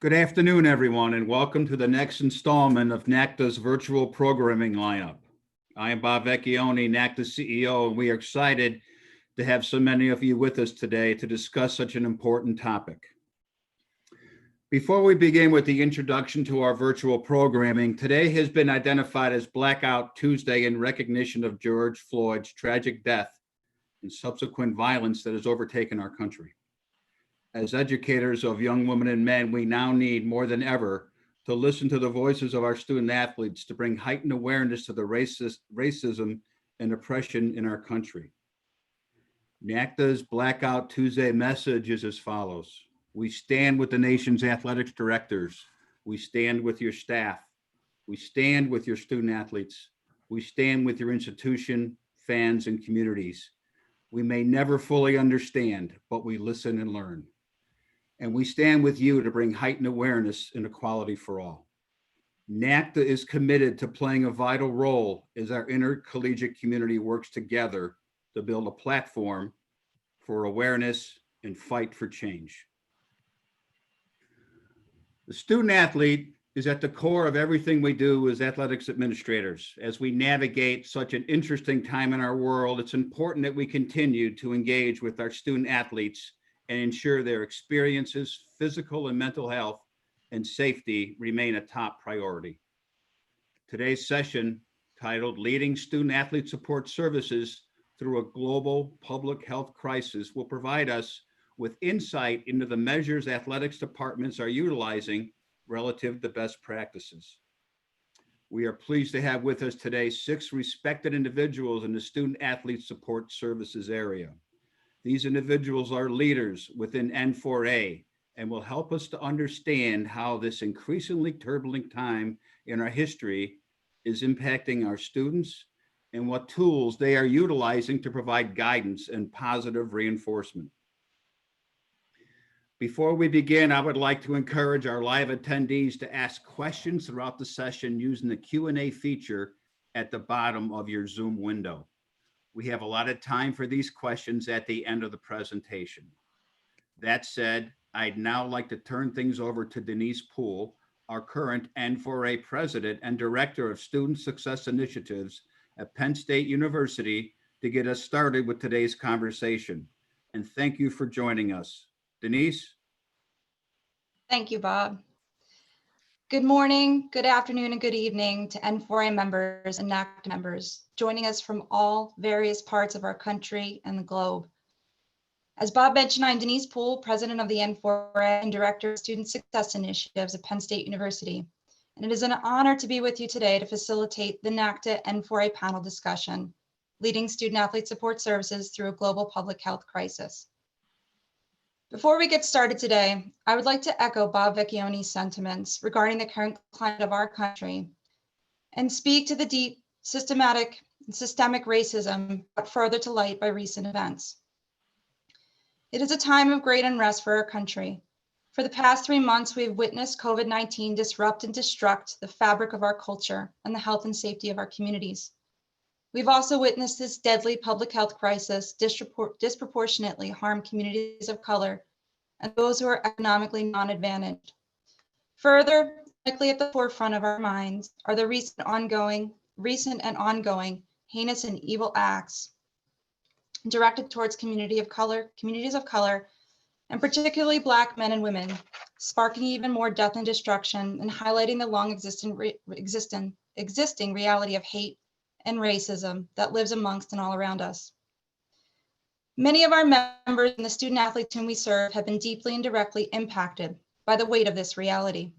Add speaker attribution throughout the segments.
Speaker 1: Good afternoon, everyone, and welcome to the next installment of NACDA's virtual programming lineup. I am Bob Vecchione, NACDA CEO, and we are excited to have so many of you with us today to discuss such an important topic. Before we begin with the introduction to our virtual programming, today has been identified as Blackout Tuesday in recognition of George Floyd's tragic death and subsequent violence that has overtaken our country. As educators of young women and men, we now need more than ever to listen to the voices of our student athletes to bring heightened awareness to the racism and oppression in our country. NACDA's Blackout Tuesday message is as follows. We stand with the nation's athletics directors. We stand with your staff. We stand with your student athletes. We stand with your institution, fans, and communities. We may never fully understand, but we listen and learn. And we stand with you to bring heightened awareness and equality for all. NACDA is committed to playing a vital role as our intercollegiate community works together to build a platform for awareness and fight for change. The student athlete is at the core of everything we do as athletics administrators. As we navigate such an interesting time in our world, it's important that we continue to engage with our student athletes and ensure their experiences, physical and mental health, and safety remain a top priority. Today's session, titled Leading Student Athlete Support Services Through a Global Public Health Crisis, will provide us with insight into the measures athletics departments are utilizing relative to best practices. We are pleased to have with us today 6 respected individuals in the student athlete support services area. These individuals are leaders within N4A and will help us to understand how this increasingly turbulent time in our history is impacting our students and what tools they are utilizing to provide guidance and positive reinforcement. Before we begin, I would like to encourage our live attendees to ask questions throughout the session using the Q&A feature at the bottom of your Zoom window. We have a lot of time for these questions at the end of the presentation. That said, I'd now like to turn things over to Denise Poole, our current N4A President and Director of Student Success Initiatives at Penn State University, to get us started with today's conversation. And thank you for joining us. Denise?
Speaker 2: Thank you, Bob. Good morning, good afternoon, and good evening to N4A members and NACDA members joining us from all various parts of our country and the globe. As Bob mentioned, I'm Denise Poole, President of the N4A and Director of Student Success Initiatives at Penn State University. And it is an honor to be with you today to facilitate the NACDA N4A panel discussion, Leading Student Athlete Support Services Through a Global Public Health Crisis. Before we get started today, I would like to echo Bob Vecchione's sentiments regarding the current climate of our country and speak to the deep systemic racism brought further to light by recent events. It is a time of great unrest for our country. For the past 3 months, we have witnessed COVID-19 disrupt and destruct the fabric of our culture and the health and safety of our communities. We've also witnessed this deadly public health crisis disproportionately harm communities of color and those who are economically non-advantaged. Further, likely at the forefront of our minds are the recent and ongoing heinous and evil acts directed towards communities of color, and particularly Black men and women, sparking even more death and destruction and highlighting the long existing reality of hate and racism that lives amongst and all around us. Many of our members and the student athletes whom we serve have been deeply and directly impacted by the weight of this reality.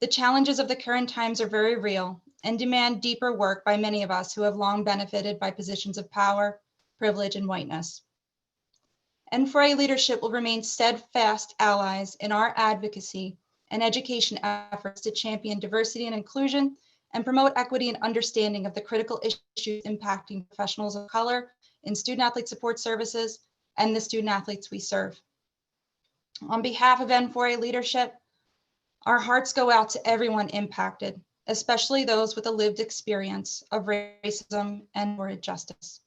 Speaker 2: The challenges of the current times are very real and demand deeper work by many of us who have long benefited by positions of power, privilege, and whiteness. N4A leadership will remain steadfast allies in our advocacy and education efforts to champion diversity and inclusion and promote equity and understanding of the critical issues impacting professionals of color in student athlete support services and the student athletes we serve. On behalf of N4A leadership, our hearts go out to everyone impacted, especially those with a lived experience of racism and/or injustice.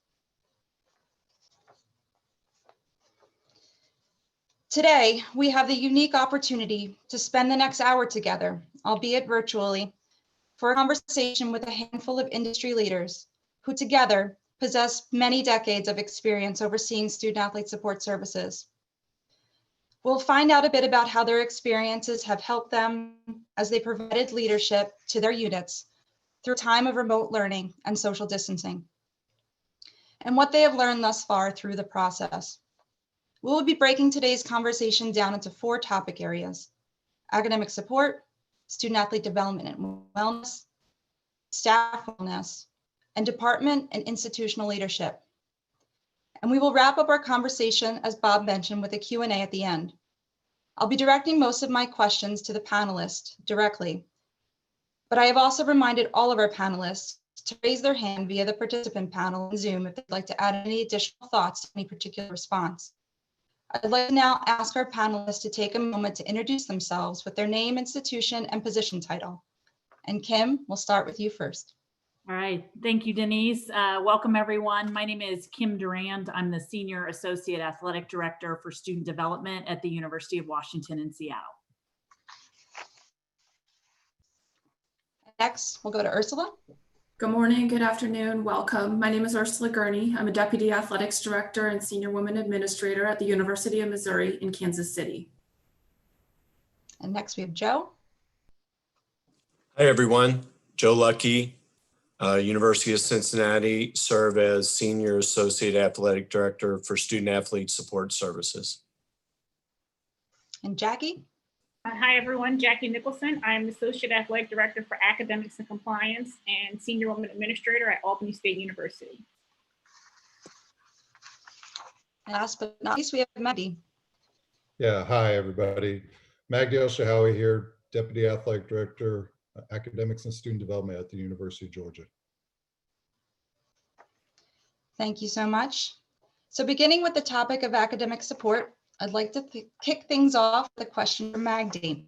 Speaker 2: Today, we have the unique opportunity to spend the next hour together, albeit virtually, for a conversation with a handful of industry leaders who together possess many decades of experience overseeing student-athlete support services. We'll find out a bit about how their experiences have helped them as they provided leadership to their units through a time of remote learning and social distancing, and what they have learned thus far through the process. We will be breaking today's conversation down into 4 topic areas: academic support, student-athlete development and wellness, staff wellness, and department and institutional leadership. And we will wrap up our conversation, as Bob mentioned, with a Q&A at the end. I'll be directing most of my questions to the panelists directly, but I have also reminded all of our panelists to raise their hand via the participant panel in Zoom if they'd like to add any additional thoughts to any particular response. I'd like to now ask our panelists to take a moment to introduce themselves with their name, institution, and position title. And Kim, we'll start with you first.
Speaker 3: All right. Thank you, Denise. Welcome, everyone. My name is Kim Durand. I'm the Senior Associate Athletic Director for Student Development at the University of Washington in Seattle.
Speaker 2: Next, we'll go to Ursula.
Speaker 4: Good morning, good afternoon, welcome. My name is Ursula Gurney. I'm a Deputy Athletics Director and Senior Women Administrator at the University of Missouri in Kansas City.
Speaker 2: And next we have Joe.
Speaker 5: Hi, everyone. Joe Luckey, University of Cincinnati, serve as Senior Associate Athletic Director for Student Athlete Support Services.
Speaker 2: And Jackie.
Speaker 6: Hi, everyone. Jackie Nicholson. I'm Associate Athletic Director for Academics and Compliance and Senior Women Administrator at Albany State University.
Speaker 2: Last but not least, we have Magdi.
Speaker 7: Yeah, hi, everybody. Magdi Shahawy here, Deputy Athletic Director, Academics and Student Development at the University of Georgia.
Speaker 2: Thank you so much. So beginning with the topic of academic support, I'd like to kick things off with a question for Magdi.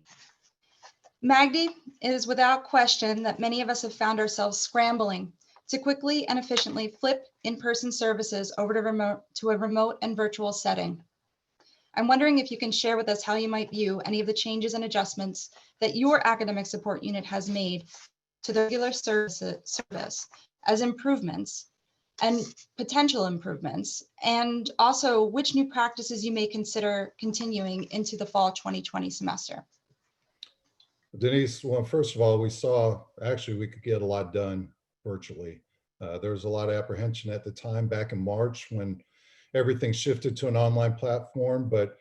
Speaker 2: Magdi, it is without question that many of us have found ourselves scrambling to quickly and efficiently flip in-person services over to a remote and virtual setting. I'm wondering if you can share with us how you might view any of the changes and adjustments that your academic support unit has made to the regular service as improvements and potential improvements, and also which new practices you may consider continuing into the fall 2020 semester.
Speaker 7: Denise, well, first of all, we saw actually we could get a lot done virtually. There was a lot of apprehension at the time back in March when everything shifted to an online platform, but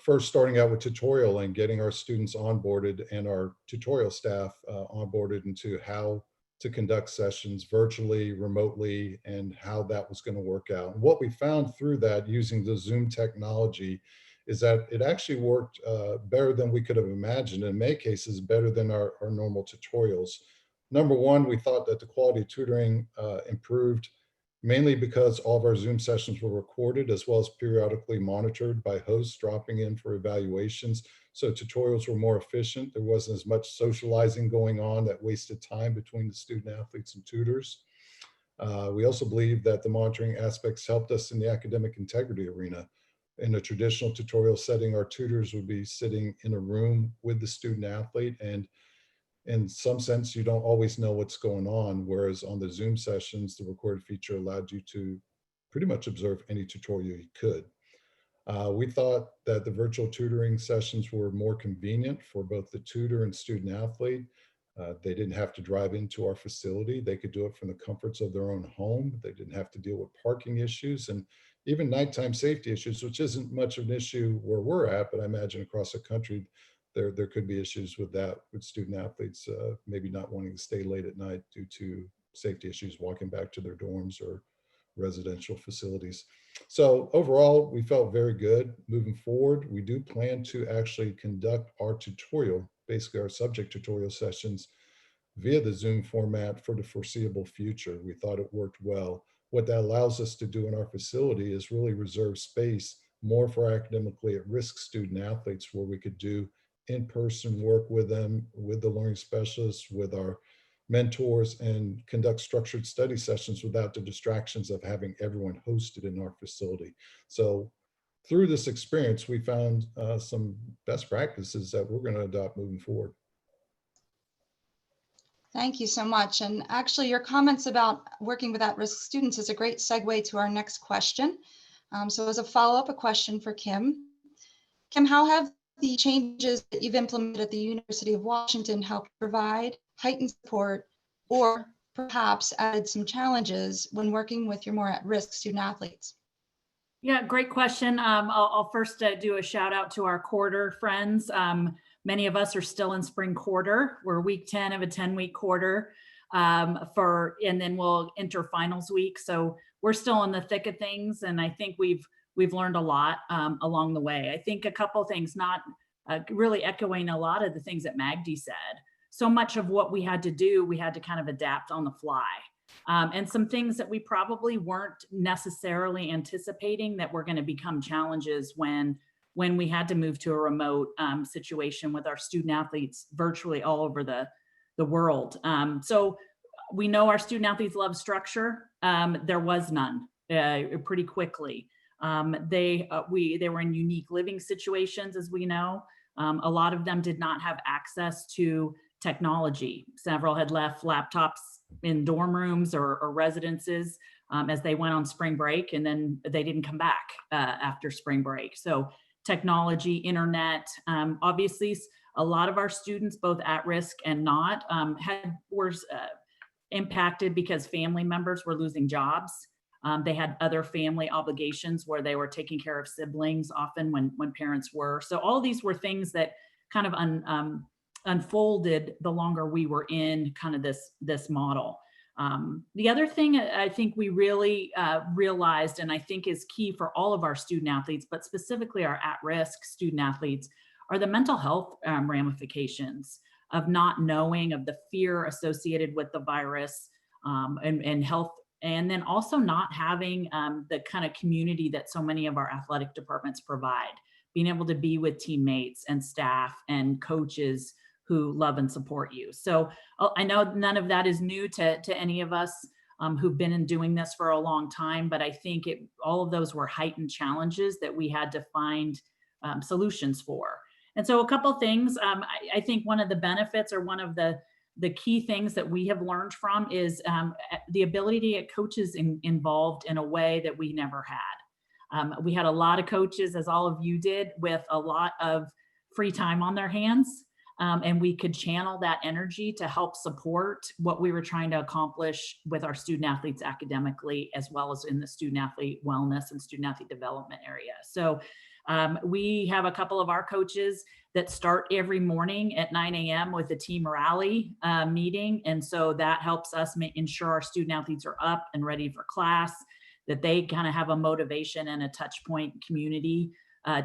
Speaker 7: first starting out with tutorial and getting our students onboarded and our tutorial staff onboarded into how to conduct sessions virtually, remotely, and how that was going to work out. And what we found through that using the Zoom technology is that it actually worked better than we could have imagined, in many cases better than our normal tutorials. Number one, we thought that the quality of tutoring improved mainly because all of our Zoom sessions were recorded as well as periodically monitored by hosts dropping in for evaluations. So tutorials were more efficient. There wasn't as much socializing going on that wasted time between the student athletes and tutors. We also believe that the monitoring aspects helped us in the academic integrity arena. In a traditional tutorial setting, our tutors would be sitting in a room with the student athlete, and in some sense, you don't always know what's going on, whereas on the Zoom sessions, the recorded feature allowed you to pretty much observe any tutorial you could. We thought that the virtual tutoring sessions were more convenient for both the tutor and student athlete. They didn't have to drive into our facility. They could do it from the comforts of their own home. They didn't have to deal with parking issues and even nighttime safety issues, which isn't much of an issue where we're at, but I imagine across the country, there could be issues with that, with student athletes maybe not wanting to stay late at night due to safety issues walking back to their dorms or residential facilities. So overall, we felt very good moving forward. We do plan to actually conduct our tutorial, basically our subject tutorial sessions via the Zoom format for the foreseeable future. We thought it worked well. What that allows us to do in our facility is really reserve space more for academically at-risk student athletes, where we could do in-person work with them, with the learning specialists, with our mentors, and conduct structured study sessions without the distractions of having everyone hosted in our facility. So through this experience, we found some best practices that we're going to adopt moving forward.
Speaker 2: Thank you so much. And actually, your comments about working with at-risk students is a great segue to our next question. So as a follow-up, a question for Kim. Kim, how have the changes that you've implemented at the University of Washington helped provide heightened support or perhaps added some challenges when working with your more at-risk student athletes?
Speaker 3: Yeah, great question. I'll first do a shout out to our quarter friends. Many of us are still in spring quarter. We're week 10 of a 10-week quarter and then we'll enter finals week. So we're still in the thick of things. And I think we've learned a lot along the way. I think a couple of things, not really echoing a lot of the things that Magdi said. So much of what we had to do, we had to kind of adapt on the fly. And some things that we probably weren't necessarily anticipating that were going to become challenges when we had to move to a remote situation with our student athletes virtually all over the world. So we know our student athletes love structure. There was none pretty quickly. They were in unique living situations, as we know. A lot of them did not have access to technology. Several had left laptops in dorm rooms or residences as they went on spring break, and then they didn't come back after spring break. So technology, internet, obviously a lot of our students, both at risk and not, were impacted because family members were losing jobs. They had other family obligations where they were taking care of siblings often when parents were. So all these were things that kind of unfolded the longer we were in kind of this model. The other thing I think we really realized, and I think is key for all of our student athletes, but specifically our at-risk student athletes, are the mental health ramifications of not knowing, of the fear associated with the virus and health, and then also not having the kind of community that so many of our athletic departments provide, being able to be with teammates and staff and coaches who love and support you. So I know none of that is new to any of us who've been doing this for a long time, but I think all of those were heightened challenges that we had to find solutions for. And so a couple of things, I think one of the benefits or one of the key things that we have learned from is the ability to get coaches involved in a way that we never had. We had a lot of coaches, as all of you did, with a lot of free time on their hands. And we could channel that energy to help support what we were trying to accomplish with our student athletes academically, as well as in the student athlete wellness and student athlete development area. So we have a couple of our coaches that start every morning at 9 a.m. with a team rally meeting. And so that helps us ensure our student athletes are up and ready for class, that they kind of have a motivation and a touch point community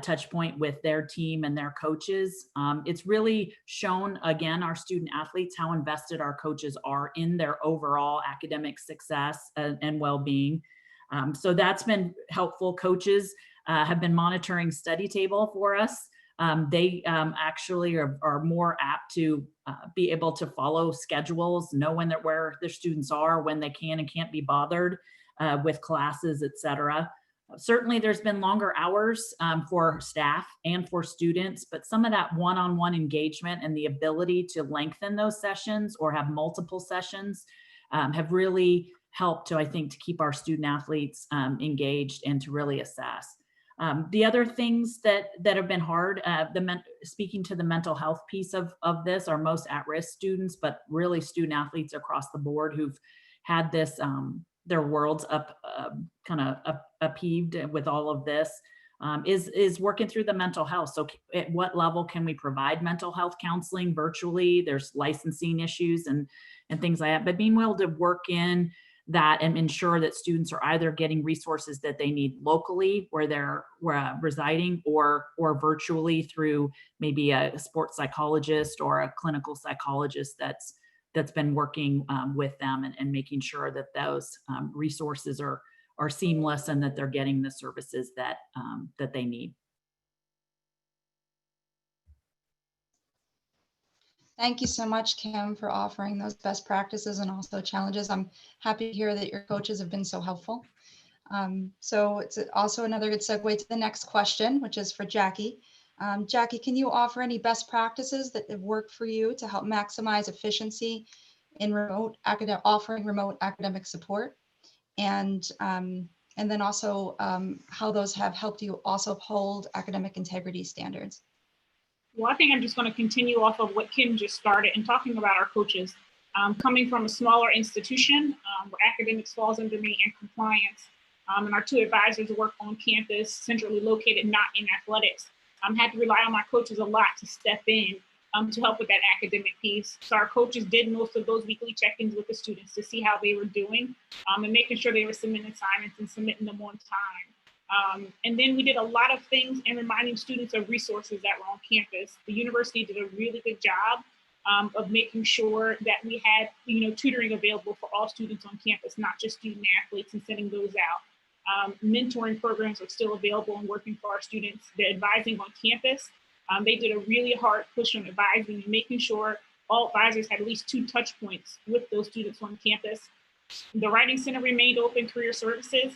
Speaker 3: touch point with their team and their coaches. It's really shown, again, our student athletes, how invested our coaches are in their overall academic success and well-being. So that's been helpful. Coaches have been monitoring study table for us. They actually are more apt to be able to follow schedules, know where their students are, when they can and can't be bothered with classes, et cetera. Certainly there's been longer hours for staff and for students, but some of that one-on-one engagement and the ability to lengthen those sessions or have multiple sessions have really helped to, I think, to keep our student athletes engaged and to really assess. The other things that have been hard, speaking to the mental health piece of this, are most at-risk students, but really student athletes across the board who've had this, their worlds upheaved with all of this, is working through the mental health. So at what level can we provide mental health counseling virtually? There's licensing issues and things like that, but being able to work in that and ensure that students are either getting resources that they need locally where they're residing or virtually through maybe a sports psychologist or a clinical psychologist that's been working with them and making sure that those resources are seamless and that they're getting the services that they need.
Speaker 2: Thank you so much, Kim, for offering those best practices and also challenges. I'm happy to hear that your coaches have been so helpful. So it's also another good segue to the next question, which is for Jackie. Jackie, can you offer any best practices that have worked for you to help maximize efficiency in offering remote academic support? And then also how those have helped you also uphold academic integrity standards?
Speaker 6: Well, I think I'm just going to continue off of what Kim just started and talking about our coaches. Coming from a smaller institution where academics falls under me and compliance, and our 2 advisors work on campus, centrally located, not in athletics. Had to rely on my coaches a lot to step in to help with that academic piece. So our coaches did most of those weekly check-ins with the students to see how they were doing and making sure they were submitting assignments and submitting them on time. And then we did a lot of things in reminding students of resources that were on campus. The university did a really good job of making sure that we had, tutoring available for all students on campus, not just student athletes, and sending those out. Mentoring programs are still available and working for our students. The advising on campus, they did a really hard push on advising and making sure all advisors had at least 2 touch points with those students on campus. The Writing Center remained open, career services.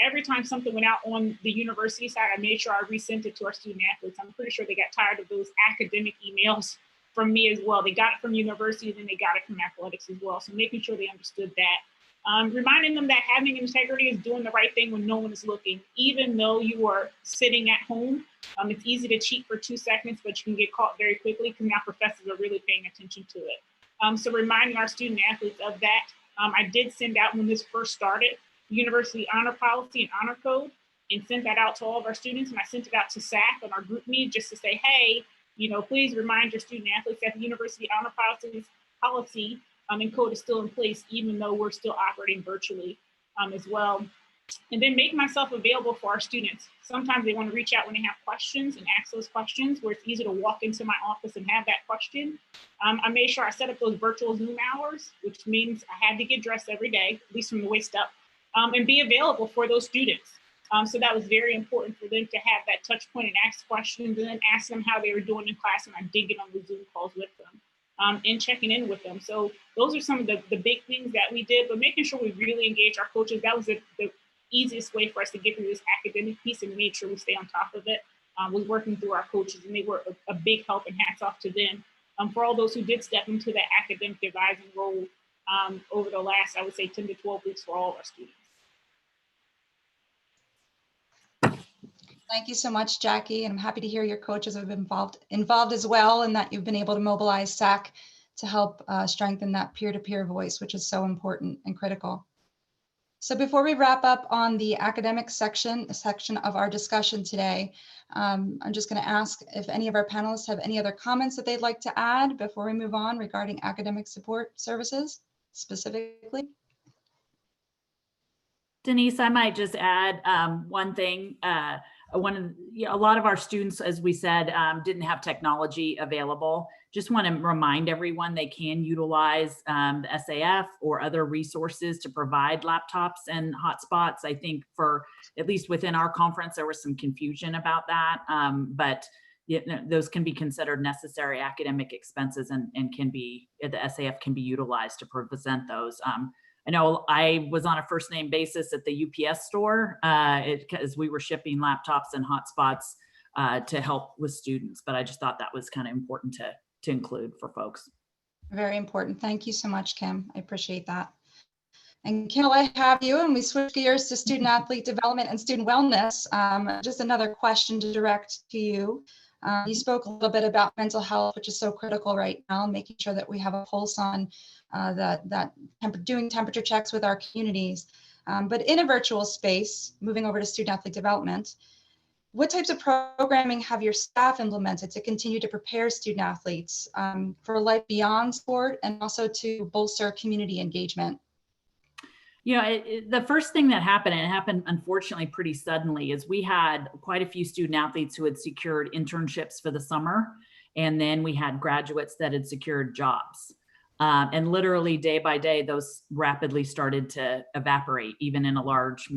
Speaker 6: Every time something went out on the university side, I made sure I resent it to our student athletes. I'm pretty sure they got tired of those academic emails from me as well. They got it from universities and they got it from athletics as well. So making sure they understood that. Reminding them that having integrity is doing the right thing when no one is looking. Even though you are sitting at home, it's easy to cheat for 2 seconds, but you can get caught very quickly because now professors are really paying attention to it. So reminding our student athletes of that. I did send out, when this first started, University Honor Policy and Honor Code, and sent that out to all of our students. And I sent it out to SAC on our group meet just to say, hey, please remind your student athletes that the University Honor Policy and code is still in place, even though we're still operating virtually as well. And then make myself available for our students. Sometimes they want to reach out when they have questions and ask those questions, where it's easy to walk into my office and have that question. I made sure I set up those virtual Zoom hours, which means I had to get dressed every day, at least from the waist up, and be available for those students. So that was very important for them to have that touch point and ask questions, and then ask them how they were doing in class. And I did get on the Zoom calls with them and checking in with them. So those are some of the big things that we did, but making sure we really engage our coaches. That was the easiest way for us to get through this academic piece and make sure we stay on top of it, was working through our coaches, and they were a big help, and hats off to them. For all those who did step into that academic advising role over the last, I would say, 10 to 12 weeks for all of our students.
Speaker 2: Thank you so much, Jackie. And I'm happy to hear your coaches have been involved as well, and that you've been able to mobilize SAC to help strengthen that peer-to-peer voice, which is so important and critical. So before we wrap up on the academic section of our discussion today, I'm just going to ask if any of our panelists have any other comments that they'd like to add before we move on regarding academic support services specifically.
Speaker 3: Denise, I might just add one thing. A lot of our students, as we said, didn't have technology available. Just want to remind everyone they can utilize the SAF or other resources to provide laptops and hotspots. I think for, at least within our conference, there was some confusion about that, but those can be considered necessary academic expenses, and can be, the SAF can be utilized to present those. I know I was on a first name basis at the UPS store because we were shipping laptops and hotspots to help with students, but I just thought that was kind of important to include for folks.
Speaker 2: Very important. Thank you so much, Kim. I appreciate that. And Kim, I have you, and we switch gears to student athlete development and student wellness. Just another question to direct to you. You spoke a little bit about mental health, which is so critical right now, making sure that we have a pulse on doing temperature checks with our communities. But in a virtual space, moving over to student athlete development, what types of programming have your staff implemented to continue to prepare student athletes for life beyond sport, and also to bolster community engagement?
Speaker 3: The first thing that happened, and it happened unfortunately pretty suddenly, is we had quite a few student athletes who had secured internships for the summer. And then we had graduates that had secured jobs. And literally day by day, those rapidly started to evaporate, even in a large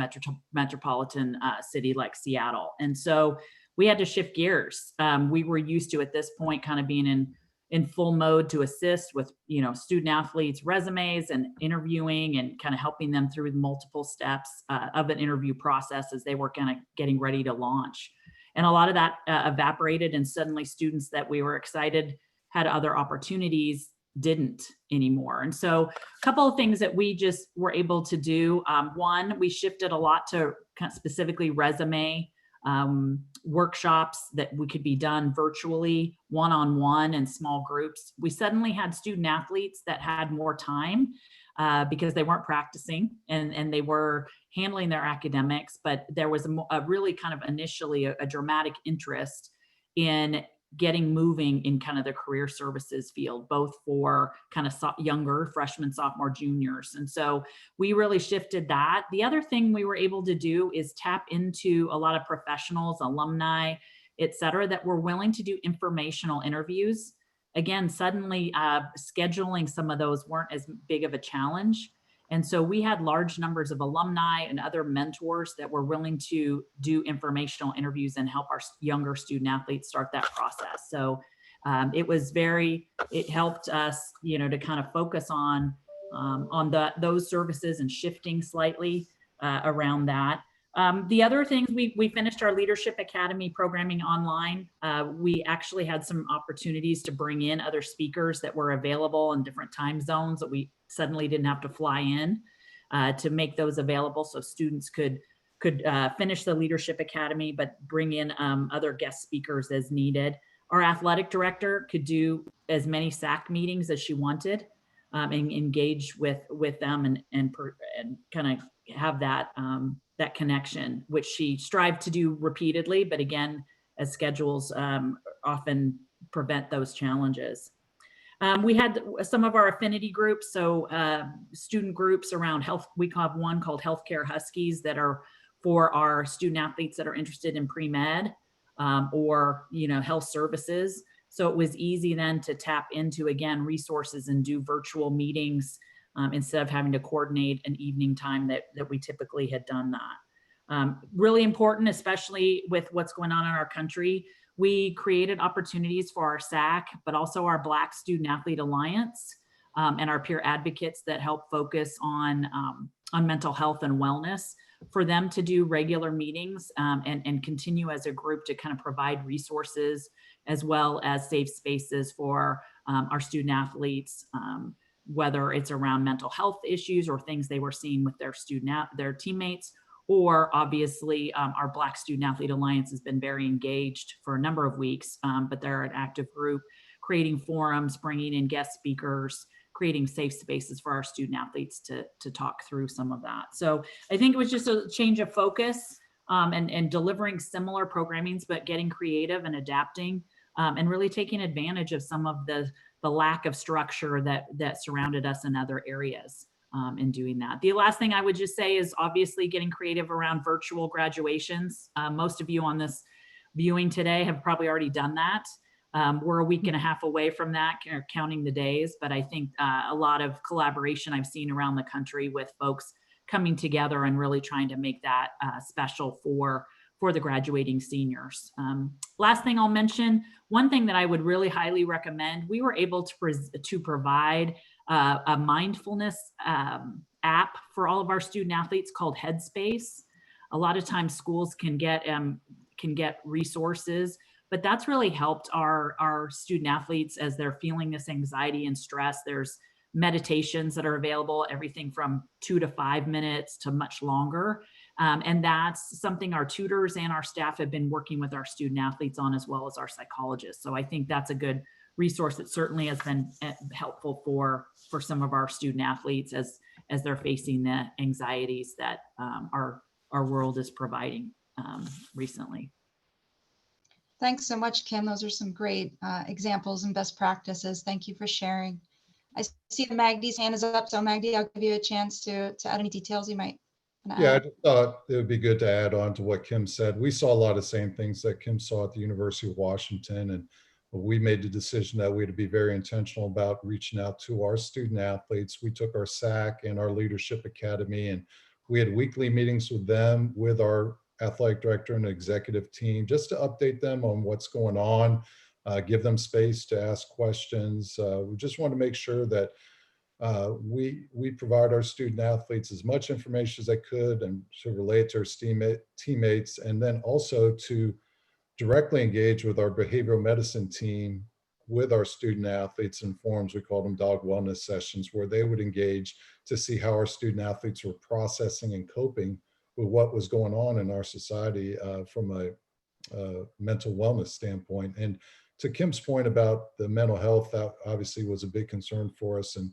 Speaker 3: metropolitan city like Seattle. And so we had to shift gears. We were used to, at this point, kind of being in full mode to assist with, student athletes' resumes and interviewing and kind of helping them through multiple steps of an interview process as they were kind of getting ready to launch. And a lot of that evaporated, and suddenly students that we were excited had other opportunities didn't anymore. And so a couple of things that we just were able to do. One, we shifted a lot to kind of specifically resume workshops that we could be done virtually, one-on-one and small groups. We suddenly had student athletes that had more time because they weren't practicing and they were handling their academics, but there was a really kind of initially a dramatic interest in getting moving in kind of the career services field, both for kind of younger freshmen, sophomore, juniors. And so we really shifted that. The other thing we were able to do is tap into a lot of professionals, alumni, et cetera, that were willing to do informational interviews. Again, suddenly scheduling some of those weren't as big of a challenge. And so we had large numbers of alumni and other mentors that were willing to do informational interviews and help our younger student athletes start that process. So it helped us, to kind of focus on those services and shifting slightly around that. The other things, we finished our Leadership Academy programming online. We actually had some opportunities to bring in other speakers that were available in different time zones that we suddenly didn't have to fly in to make those available, so students could finish the Leadership Academy, but bring in other guest speakers as needed. Our athletic director could do as many SAC meetings as she wanted and engage with them and kind of have that connection, which she strived to do repeatedly, but again, as schedules often prevent those challenges. We had some of our affinity groups, so student groups around health. We have one called Healthcare Huskies that are for our student athletes that are interested in pre-med or health services. So it was easy then to tap into, again, resources and do virtual meetings instead of having to coordinate an evening time that we typically had done that. Really important, especially with what's going on in our country. We created opportunities for our SAC, but also our Black Student Athlete Alliance and our peer advocates that help focus on mental health and wellness, for them to do regular meetings and continue as a group to kind of provide resources as well as safe spaces for our student athletes, whether it's around mental health issues or things they were seeing with their teammates. Or obviously, our Black Student Athlete Alliance has been very engaged for a number of weeks, but they're an active group, creating forums, bringing in guest speakers, creating safe spaces for our student athletes to talk through some of that. So I think it was just a change of focus and delivering similar programmings, but getting creative and adapting and really taking advantage of some of the lack of structure that surrounded us in other areas. In doing that. The last thing I would just say is obviously getting creative around virtual graduations. Most of you on this viewing today have probably already done that. We're a week and a half away from that, counting the days, but I think a lot of collaboration I've seen around the country with folks coming together and really trying to make that special for the graduating seniors. Last thing I'll mention, one thing that I would really highly recommend, we were able to provide a mindfulness app for all of our student athletes called Headspace. A lot of times schools can get resources, but that's really helped our student athletes as they're feeling this anxiety and stress. There's meditations that are available, everything from 2 to 5 minutes to much longer. And that's something our tutors and our staff have been working with our student athletes on, as well as our psychologists. So I think that's a good resource that certainly has been helpful for some of our student athletes as they're facing the anxieties that our world is providing recently.
Speaker 2: Thanks so much, Kim. Those are some great examples and best practices. Thank you for sharing. I see that Magdi's hand is up. So Magdi, I'll give you a chance to add any details you might want to
Speaker 7: Yeah, I
Speaker 2: add.
Speaker 7: just thought it would be good to add on to what Kim said. We saw a lot of the same things that Kim saw at the University of Washington, and we made the decision that we had to be very intentional about reaching out to our student athletes. We took our SAC and our Leadership Academy, and we had weekly meetings with them, with our athletic director and executive team, just to update them on what's going on, give them space to ask questions. We just want to make sure that we provide our student athletes as much information as they could and to relate to our teammates, and then also to directly engage with our behavioral medicine team with our student athletes in forums. We call them dog wellness sessions, where they would engage to see how our student athletes were processing and coping with what was going on in our society from a mental wellness standpoint. And to Kim's point about the mental health, that obviously was a big concern for us. And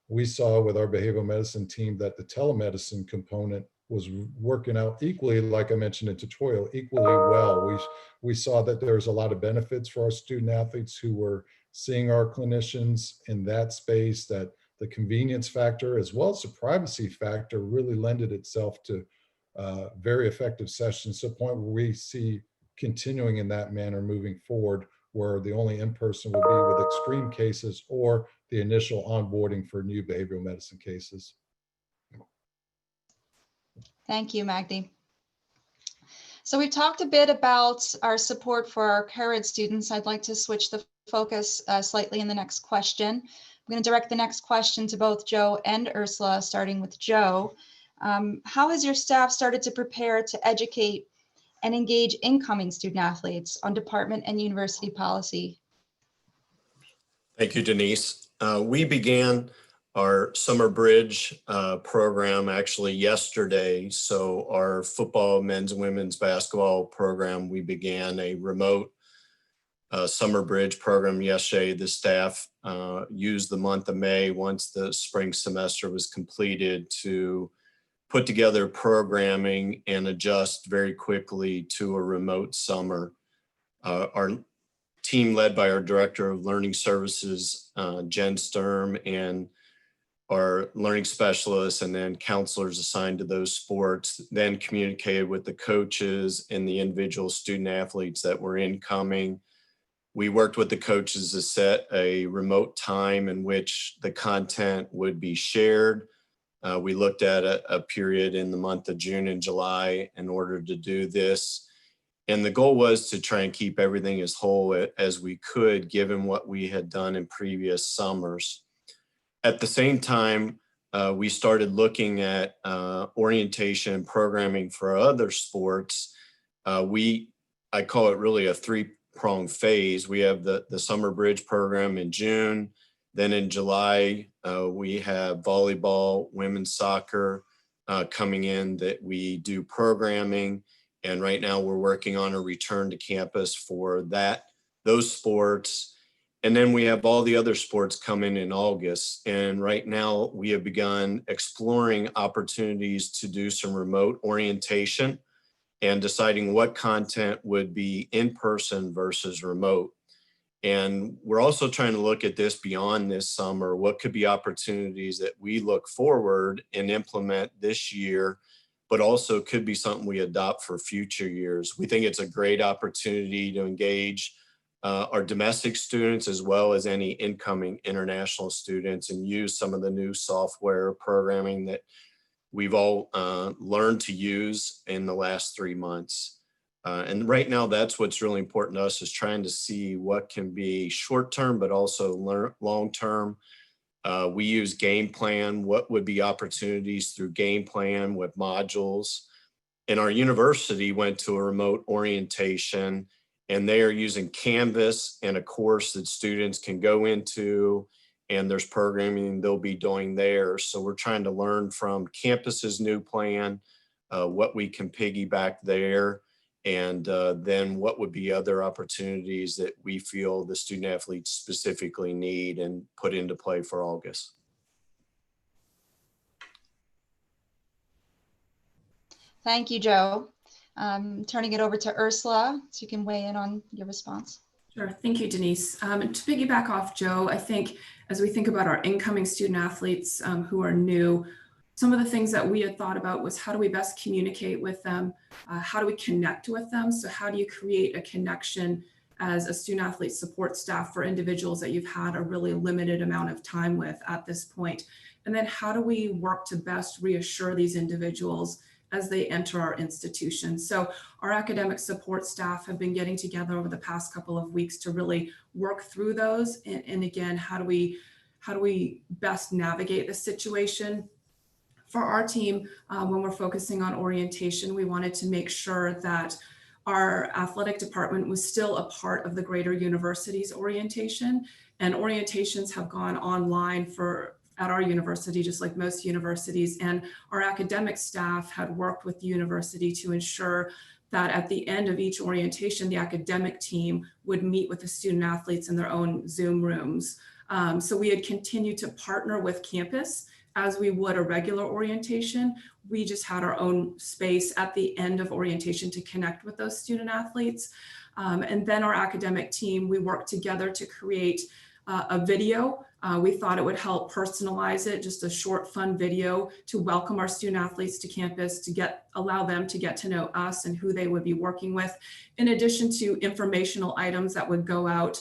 Speaker 7: we saw with our behavioral medicine team that the telemedicine component was working out equally, like I mentioned in tutorial, equally well. We saw that there was a lot of benefits for our student athletes who were seeing our clinicians in that space, that the convenience factor as well as the privacy factor really lended itself to very effective sessions, to the point where we see continuing in that manner moving forward, where the only in-person would be with extreme cases or the initial onboarding for new behavioral medicine cases.
Speaker 2: Thank you, Magdi. So we've talked a bit about our support for our current students. I'd like to switch the focus slightly in the next question. I'm going to direct the next question to both Joe and Ursula, starting with Joe. How has your staff started to prepare to educate and engage incoming student athletes on department and university policy?
Speaker 5: Thank you, Denise. We began our summer bridge program actually yesterday. So our football, men's and women's basketball program, we began a remote summer bridge program yesterday. The staff used the month of May, once the spring semester was completed, to put together programming and adjust very quickly to a remote summer. Our team, led by our Director of Learning Services, Jen Sturm, and our learning specialists and then counselors assigned to those sports, then communicated with the coaches and the individual student athletes that were incoming. We worked with the coaches to set a remote time in which the content would be shared. We looked at a period in the month of June and July in order to do this. And the goal was to try and keep everything as whole as we could, given what we had done in previous summers. At the same time, we started looking at orientation programming for other sports. I call it really a three-pronged phase. We have the summer bridge program in June. Then in July, we have volleyball, women's soccer coming in that we do programming. And right now we're working on a return to campus for those sports. And then we have all the other sports coming in August. And right now we have begun exploring opportunities to do some remote orientation and deciding what content would be in person versus remote. And we're also trying to look at this beyond this summer. What could be opportunities that we look forward and implement this year, but also could be something we adopt for future years. We think it's a great opportunity to engage our domestic students as well as any incoming international students and use some of the new software programming that we've all learned to use in the last 3 months. And right now, that's what's really important to us, is trying to see what can be short-term, but also long-term. We use Game Plan. What would be opportunities through Game Plan with modules? And our university went to a remote orientation, and they are using Canvas and a course that students can go into, and there's programming they'll be doing there. So we're trying to learn from campus's new plan, what we can piggyback there, and then what would be other opportunities that we feel the student athletes specifically need and put into play for August.
Speaker 2: Thank you, Joe. Turning it over to Ursula, so you can weigh in on your response.
Speaker 4: Sure. Thank you, Denise. To piggyback off Joe, I think as we think about our incoming student athletes who are new, some of the things that we had thought about was how do we best communicate with them? How do we connect with them? So how do you create a connection as a student athlete support staff for individuals that you've had a really limited amount of time with at this point? And then how do we work to best reassure these individuals as they enter our institution. So our academic support staff have been getting together over the past couple of weeks to really work through those. And again, how do we best navigate the situation? For our team, when we're focusing on orientation, we wanted to make sure that our athletic department was still a part of the greater university's orientation, and orientations have gone online at our university, just like most universities, and our academic staff had worked with the university to ensure that at the end of each orientation, the academic team would meet with the student athletes in their own Zoom rooms. So we had continued to partner with campus as we would a regular orientation. We just had our own space at the end of orientation to connect with those student athletes. And then our academic team, we worked together to create a video. We thought it would help personalize it, just a short, fun video to welcome our student athletes to campus, to allow them to get to know us and who they would be working with, in addition to informational items that would go out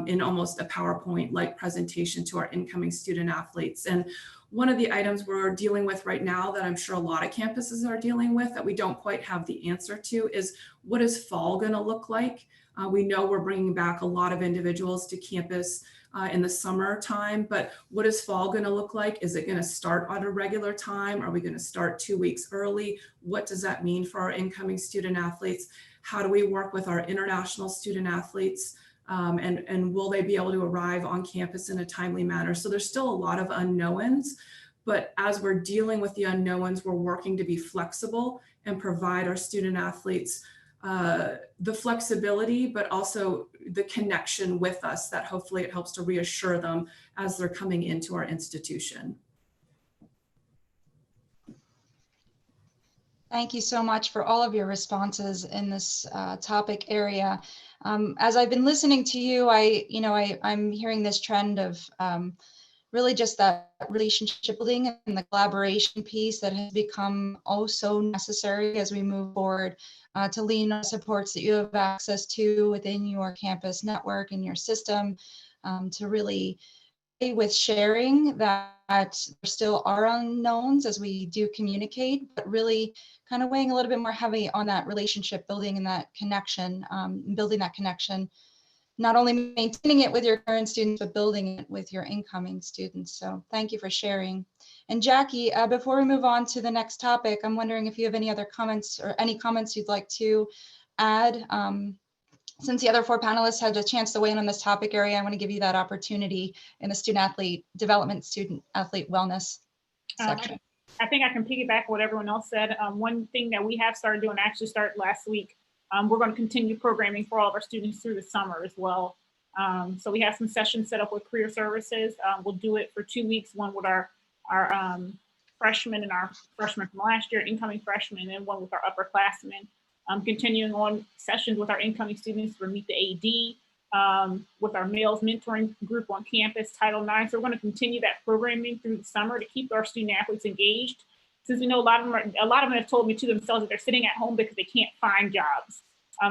Speaker 4: in almost a PowerPoint-like presentation to our incoming student athletes. And one of the items we're dealing with right now that I'm sure a lot of campuses are dealing with that we don't quite have the answer to is, what is fall going to look like? We know we're bringing back a lot of individuals to campus in the summertime, but what is fall going to look like? Is it going to start at a regular time? Are we going to start 2 weeks early? What does that mean for our incoming student athletes? How do we work with our international student athletes? And will they be able to arrive on campus in a timely manner? So there's still a lot of unknowns, but as we're dealing with the unknowns, we're working to be flexible and provide our student athletes the flexibility, but also the connection with us that hopefully it helps to reassure them as they're coming into our institution.
Speaker 2: Thank you so much for all of your responses in this topic area. As I've been listening to you, I'm hearing this trend of really just that relationship building and the collaboration piece that has become oh so necessary as we move forward to lean on supports that you have access to within your campus network and your system, to really with sharing that there still are unknowns as we do communicate, but really kind of weighing a little bit more heavy on that relationship building and that connection, building that connection, not only maintaining it with your current students, but building it with your incoming students. So thank you for sharing. And Jackie, before we move on to the next topic, I'm wondering if you have any other comments or any comments you'd like to add. Since the other four panelists had a chance to weigh in on this topic area, I want to give you that opportunity in the student athlete development, student athlete wellness section.
Speaker 6: I think I can piggyback what everyone else said. One thing that we have started doing, actually started last week, we're going to continue programming for all of our students through the summer as well. So we have some sessions set up with career services. We'll do it for 2 weeks, one with our freshmen and our freshmen from last year, incoming freshmen, and one with our upperclassmen. Continuing on sessions with our incoming students for Meet the AD, with our males mentoring group on campus, Title IX. So we're going to continue that programming through the summer to keep our student athletes engaged. Since we know a lot of them have told me to themselves that they're sitting at home because they can't find jobs.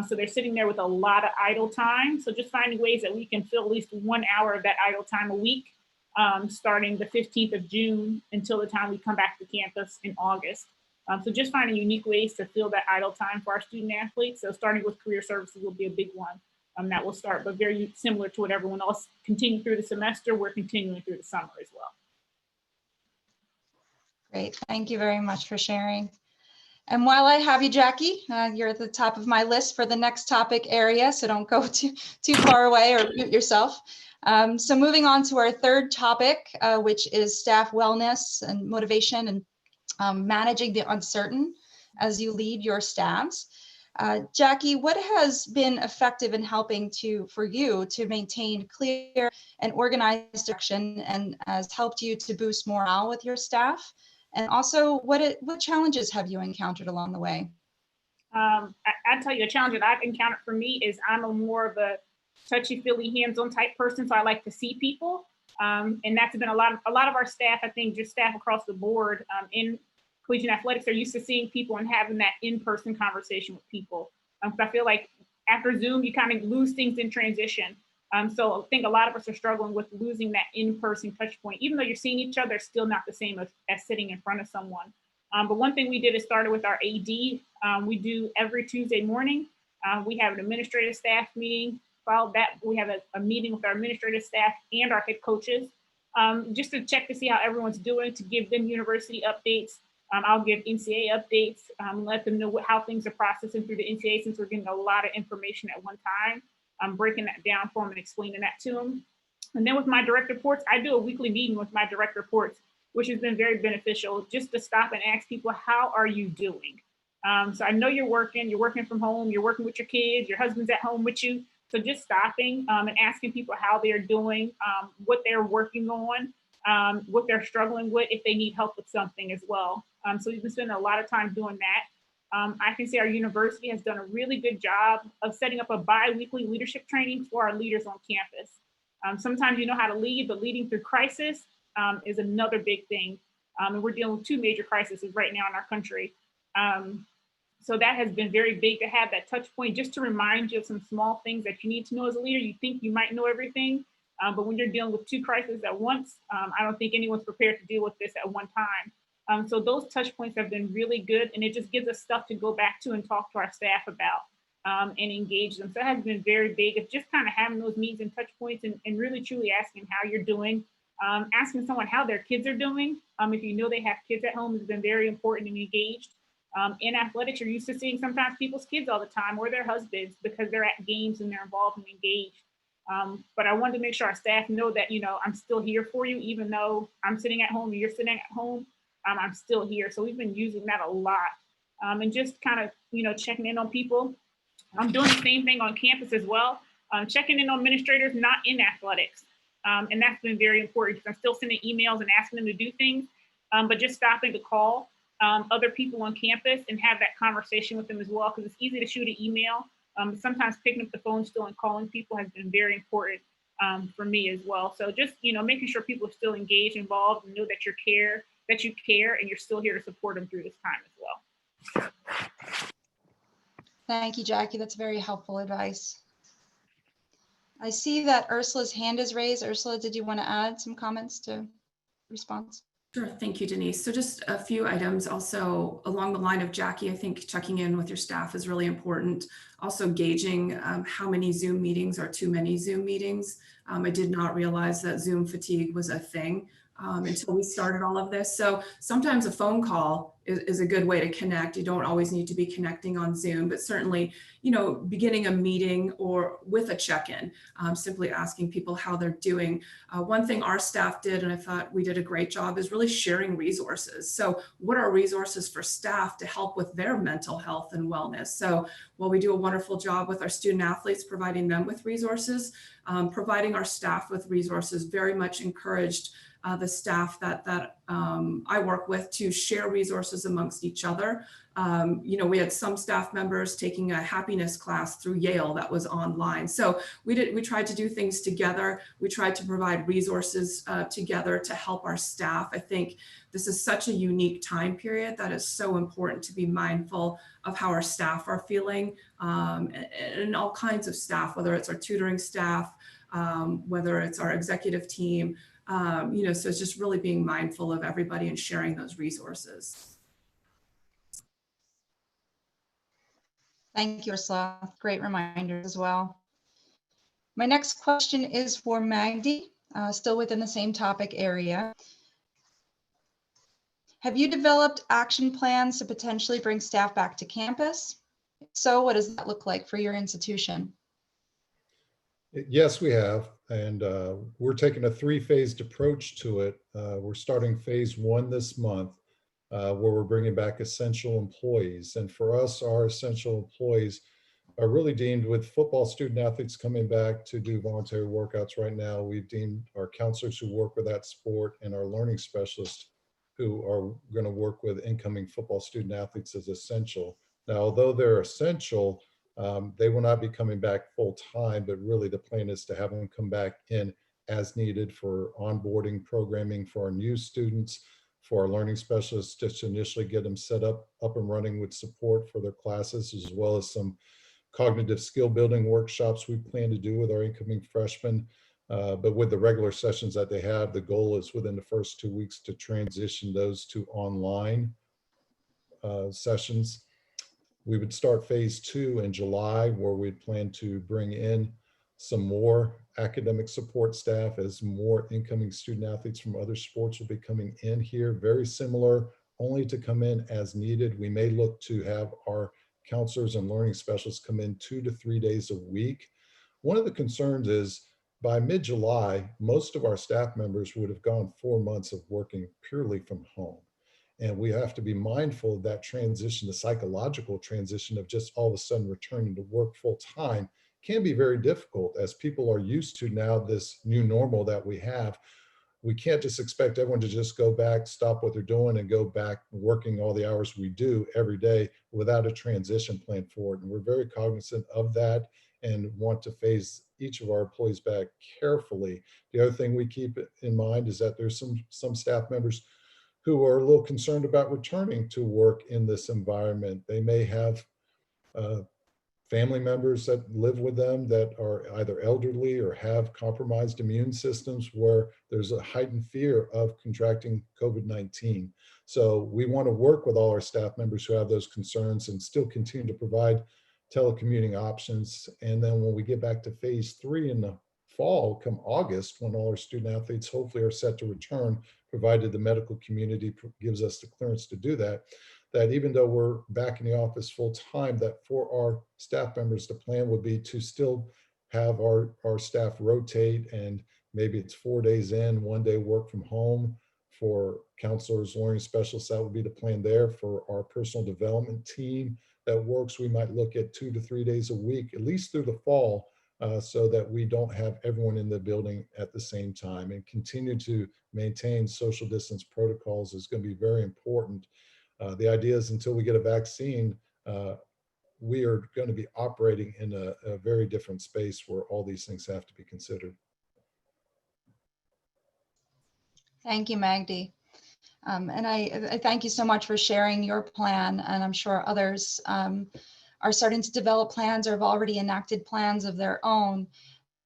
Speaker 6: So they're sitting there with a lot of idle time. So just finding ways that we can fill at least 1 hour of that idle time a week, starting the 15th of June until the time we come back to campus in August. So just finding unique ways to fill that idle time for our student athletes. So starting with career services will be a big one that will start, but very similar to what everyone else continued through the semester, we're continuing through the summer as well.
Speaker 2: Great, thank you very much for sharing. And while I have you, Jackie, you're at the top of my list for the next topic area, so don't go too far away or mute yourself. So moving on to our third topic, which is staff wellness and motivation and managing the uncertain as you lead your staffs. Jackie, what has been effective in helping for you to maintain clear and organized direction and has helped you to boost morale with your staff? And also, what challenges have you encountered along the way?
Speaker 6: I'll tell you, the challenge that I've encountered for me is I'm a more of a touchy-feely, hands-on type person, so I like to see people. And that's been a lot of our staff, I think just staff across the board in collegiate athletics are used to seeing people and having that in-person conversation with people. I feel like after Zoom, you kind of lose things in transition. So I think a lot of us are struggling with losing that in-person touch point. Even though you're seeing each other, it's still not the same as sitting in front of someone. But one thing we did is started with our AD. We do every Tuesday morning. We have an administrative staff meeting. Followed that, we have a meeting with our administrative staff and our head coaches, just to check to see how everyone's doing, to give them university updates. I'll give NCAA updates, let them know how things are processing through the NCAA, since we're getting a lot of information at one time. I'm breaking that down for them and explaining that to them. And then with my direct reports, I do a weekly meeting with my direct reports, which has been very beneficial, just to stop and ask people, how are you doing? So I know you're working from home, you're working with your kids, your husband's at home with you. So just stopping and asking people how they're doing, what they're working on, what they're struggling with, if they need help with something as well. So we've been spending a lot of time doing that. I can say our university has done a really good job of setting up a bi-weekly leadership training for our leaders on campus. Sometimes you know how to lead, but leading through crisis is another big thing. And we're dealing with two major crises right now in our country. So that has been very big to have that touch point, just to remind you of some small things that you need to know as a leader. You think you might know everything, but when you're dealing with two crises at once, I don't think anyone's prepared to deal with this at one time. So those touch points have been really good, and it just gives us stuff to go back to and talk to our staff about and engage them. So that has been very big. It's just kind of having those meetings and touch points and really truly asking how you're doing. Asking someone how their kids are doing. If you know they have kids at home, has been very important and engaged. In athletics, you're used to seeing sometimes people's kids all the time, or their husbands, because they're at games and they're involved and engaged. But I wanted to make sure our staff know that, I'm still here for you, even though I'm sitting at home and you're sitting at home, I'm still here. So we've been using that a lot. And just kind of, checking in on people. I'm doing the same thing on campus as well. Checking in on administrators not in athletics. And that's been very important, because I'm still sending emails and asking them to do things, but just stopping to call other people on campus and have that conversation with them as well, because it's easy to shoot an email. Sometimes picking up the phone still and calling people has been very important for me as well. So just, making sure people are still engaged, involved, and know that you care, and you're still here to support them through this time as well.
Speaker 2: Thank you, Jackie. That's very helpful advice. I see that Ursula's hand is raised. Ursula, did you want to add some comments to response?
Speaker 4: Sure. Thank you, Denise. So just a few items also along the line of Jackie. I think checking in with your staff is really important. Also gauging how many Zoom meetings are too many Zoom meetings. I did not realize that Zoom fatigue was a thing until we started all of this. So sometimes a phone call is a good way to connect. You don't always need to be connecting on Zoom, but certainly, beginning a meeting or with a check-in, simply asking people how they're doing. One thing our staff did, and I thought we did a great job, is really sharing resources. So what are resources for staff to help with their mental health and wellness? So while we do a wonderful job with our student athletes, providing them with resources, providing our staff with resources very much encouraged the staff that I work with to share resources amongst each other. We had some staff members taking a happiness class through Yale that was online. So we tried to do things together. We tried to provide resources together to help our staff. I think this is such a unique time period that is so important to be mindful of how our staff are feeling, and all kinds of staff, whether it's our tutoring staff, whether it's our executive team, so it's just really being mindful of everybody and sharing those resources.
Speaker 2: Thank you, Ursula. Great reminder as well. My next question is for Magdi, still within the same topic area. Have you developed action plans to potentially bring staff back to campus? If so, what does that look like for your institution?
Speaker 7: Yes, we have. And we're taking a three-phased approach to it. We're starting phase 1 this month, where we're bringing back essential employees. And for us, our essential employees are really deemed, with football student athletes coming back to do voluntary workouts right now. We've deemed our counselors who work with that sport and our learning specialists who are going to work with incoming football student athletes as essential. Now, although they're essential, they will not be coming back full time, but really the plan is to have them come back in as needed for onboarding programming for our new students, for our learning specialists, just to initially get them set up and running with support for their classes, as well as some cognitive skill building workshops we plan to do with our incoming freshmen. But with the regular sessions that they have, the goal is within the first 2 weeks to transition those to online. sessions. We would start phase 2 in July, where we'd plan to bring in some more academic support staff as more incoming student athletes from other sports will be coming in here. Very similar, only to come in as needed. We may look to have our counselors and learning specialists come in 2 to 3 days a week. One of the concerns is by mid-July, most of our staff members would have gone 4 months of working purely from home. And we have to be mindful of that transition, the psychological transition of just all of a sudden returning to work full time can be very difficult as people are used to now this new normal that we have. We can't just expect everyone to just go back, stop what they're doing and go back working all the hours we do every day without a transition plan forward. And we're very cognizant of that and want to phase each of our employees back carefully. The other thing we keep in mind is that there's some staff members who are a little concerned about returning to work in this environment. They may have family members that live with them that are either elderly or have compromised immune systems where there's a heightened fear of contracting COVID-19. So we want to work with all our staff members who have those concerns and still continue to provide telecommuting options. And then when we get back to phase 3 in the fall, come August, when all our student athletes hopefully are set to return, provided the medical community gives us the clearance to do that, that even though we're back in the office full time, that for our staff members, the plan would be to still have our staff rotate, and maybe it's 4 days in, 1 day work from home. For counselors, learning specialists, that would be the plan there. For our personal development team that works, we might look at 2 to 3 days a week, at least through the fall, so that we don't have everyone in the building at the same time, and continue to maintain social distance protocols is going to be very important. The idea is until we get a vaccine, we are going to be operating in a very different space where all these things have to be considered.
Speaker 2: Thank you, Magdi. And I thank you so much for sharing your plan, and I'm sure others are starting to develop plans or have already enacted plans of their own.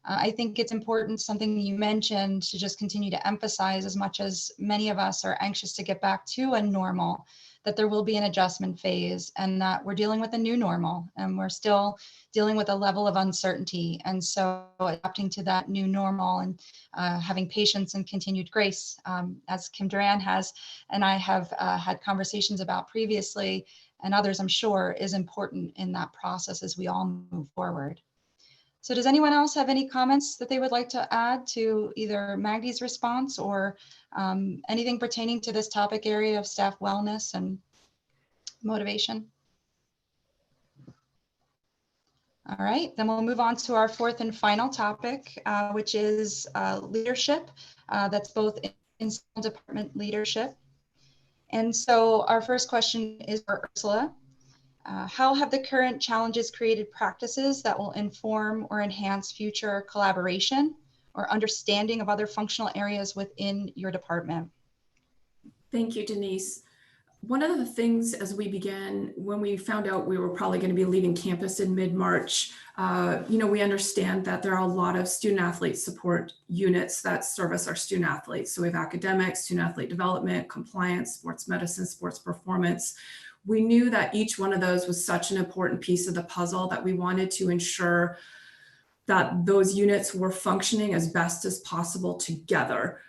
Speaker 2: I think it's important, something you mentioned, to just continue to emphasize, as much as many of us are anxious to get back to a normal, that there will be an adjustment phase and that we're dealing with a new normal and we're still dealing with a level of uncertainty. And so adapting to that new normal and having patience and continued grace, as Kim Durand has, and I have had conversations about previously, and others I'm sure, is important in that process as we all move forward. So does anyone else have any comments that they would like to add to either Magdi's response or anything pertaining to this topic area of staff wellness and motivation? All right, then we'll move on to our fourth and final topic, which is leadership. That's both in school department leadership. And so our first question is for Ursula. How have the current challenges created practices that will inform or enhance future collaboration or understanding of other functional areas within your department?
Speaker 4: Thank you, Denise. One of the things as we began, when we found out we were probably going to be leaving campus in mid-March, we understand that there are a lot of student athlete support units that service our student athletes. So we have academics, student athlete development, compliance, sports medicine, sports performance. We knew that each one of those was such an important piece of the puzzle that we wanted to ensure that those units were functioning as best as possible together.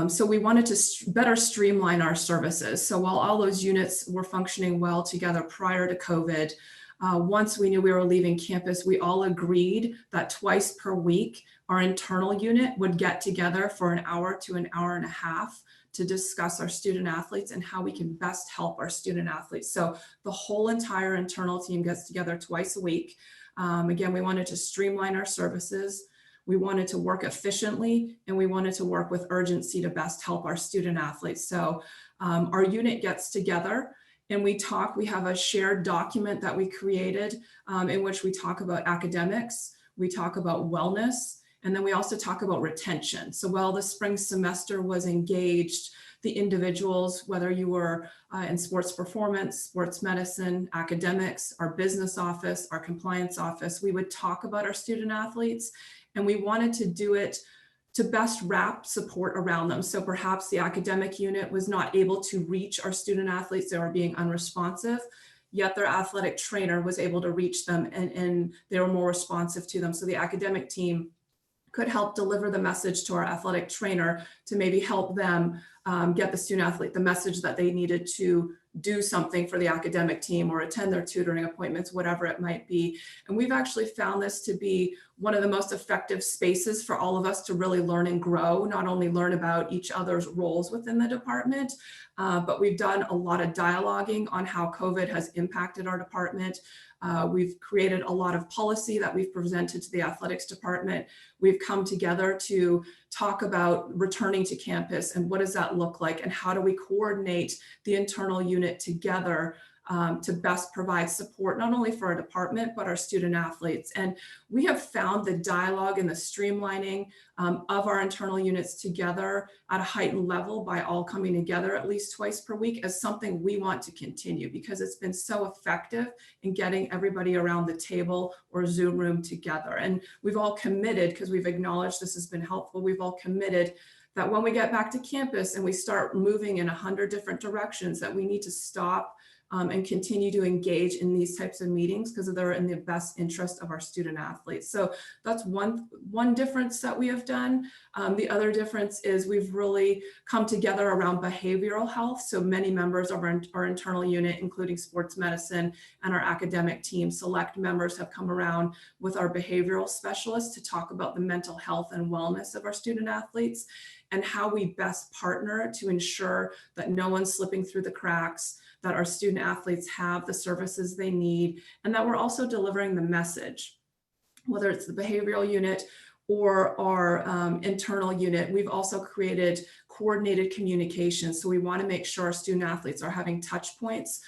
Speaker 4: So we wanted to better streamline our services. So while all those units were functioning well together prior to COVID, once we knew we were leaving campus, we all agreed that twice per week, our internal unit would get together for an hour to an hour and a half to discuss our student athletes and how we can best help our student athletes. So the whole entire internal team gets together twice a week. Again, we wanted to streamline our services. We wanted to work efficiently, and we wanted to work with urgency to best help our student athletes. So our unit gets together and we talk. We have a shared document that we created in which we talk about academics, we talk about wellness, and then we also talk about retention. So while the spring semester was engaged, the individuals, whether you were in sports performance, sports medicine, academics, our business office, our compliance office, we would talk about our student athletes. And we wanted to do it to best wrap support around them. So perhaps the academic unit was not able to reach our student athletes, they were being unresponsive, yet their athletic trainer was able to reach them and they were more responsive to them. So the academic team could help deliver the message to our athletic trainer to maybe help them get the student athlete the message that they needed to do something for the academic team or attend their tutoring appointments, whatever it might be. And we've actually found this to be one of the most effective spaces for all of us to really learn and grow, not only learn about each other's roles within the department, but we've done a lot of dialoguing on how COVID has impacted our department. We've created a lot of policy that we've presented to the athletics department. We've come together to talk about returning to campus and what does that look like and how do we coordinate the internal unit together to best provide support, not only for our department, but our student athletes. And we have found the dialogue and the streamlining of our internal units together at a heightened level by all coming together at least twice per week as something we want to continue because it's been so effective in getting everybody around the table or Zoom room together. And we've all committed, because we've acknowledged this has been helpful, we've all committed that when we get back to campus and we start moving in 100 different directions, that we need to stop and continue to engage in these types of meetings because they're in the best interest of our student athletes. So that's one difference that we have done. The other difference is we've really come together around behavioral health. So many members of our internal unit, including sports medicine and our academic team, select members have come around with our behavioral specialists to talk about the mental health and wellness of our student athletes and how we best partner to ensure that no one's slipping through the cracks, that our student athletes have the services they need, and that we're also delivering the message, whether it's the behavioral unit or our internal unit. We've also created coordinated communication. So we want to make sure our student athletes are having touch points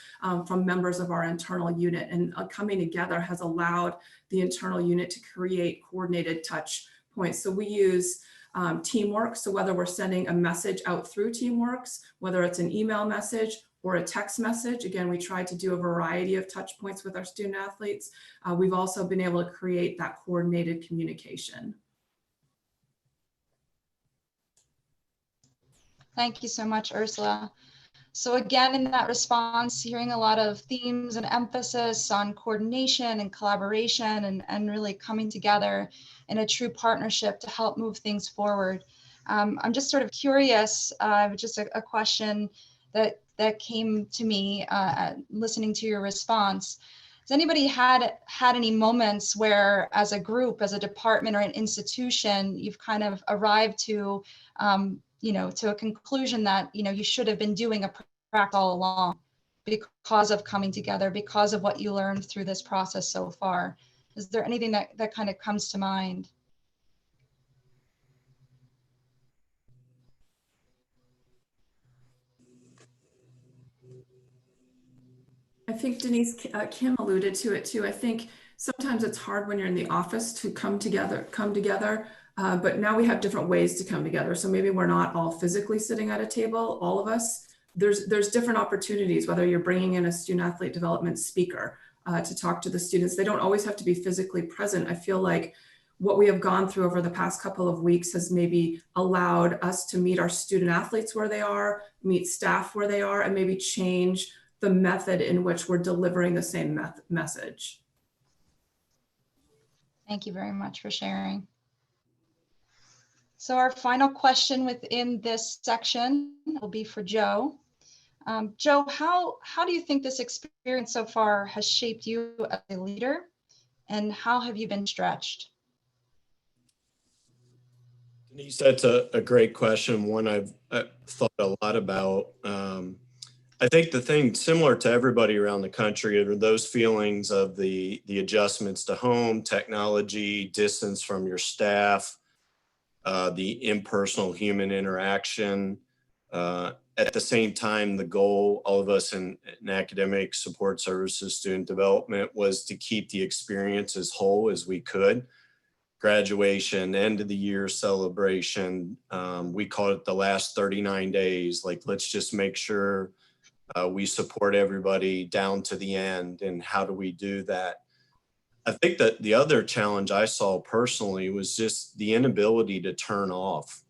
Speaker 4: from members of our internal unit, and coming together has allowed the internal unit to create coordinated touch points. So we use Teamwork. So whether we're sending a message out through Teamworks, whether it's an email message or a text message, again, we try to do a variety of touch points with our student athletes. We've also been able to create that coordinated communication.
Speaker 2: Thank you so much, Ursula. So again, in that response, hearing a lot of themes and emphasis on coordination and collaboration and really coming together in a true partnership to help move things forward. I'm just sort of curious, just a question that came to me listening to your response. Has anybody had any moments where as a group, as a department or an institution, you've kind of arrived to to a conclusion that, you should have been doing a practice all along because of coming together, because of what you learned through this process so far? Is there anything that kind of comes to mind?
Speaker 4: I think Denise, Kim alluded to it too. I think sometimes it's hard when you're in the office to come together, but now we have different ways to come together. So maybe we're not all physically sitting at a table, all of us. There's different opportunities, whether you're bringing in a student athlete development speaker to talk to the students. They don't always have to be physically present. I feel like what we have gone through over the past couple of weeks has maybe allowed us to meet our student athletes where they are, meet staff where they are, and maybe change the method in which we're delivering the same message.
Speaker 2: Thank you very much for sharing. So our final question within this section will be for Joe. Joe, how do you think this experience so far has shaped you as a leader, and how have you been stretched?
Speaker 5: Denise, that's a great question, one I've thought a lot about. I think the thing similar to everybody around the country are those feelings of the adjustments to home, technology, distance from your staff, the impersonal human interaction. At the same time, the goal, all of us in academic support services, student development, was to keep the experience as whole as we could. Graduation, end of the year celebration, we call it the last 39 days. Like, let's just make sure we support everybody down to the end. And how do we do that? I think that the other challenge I saw personally was just the inability to turn off.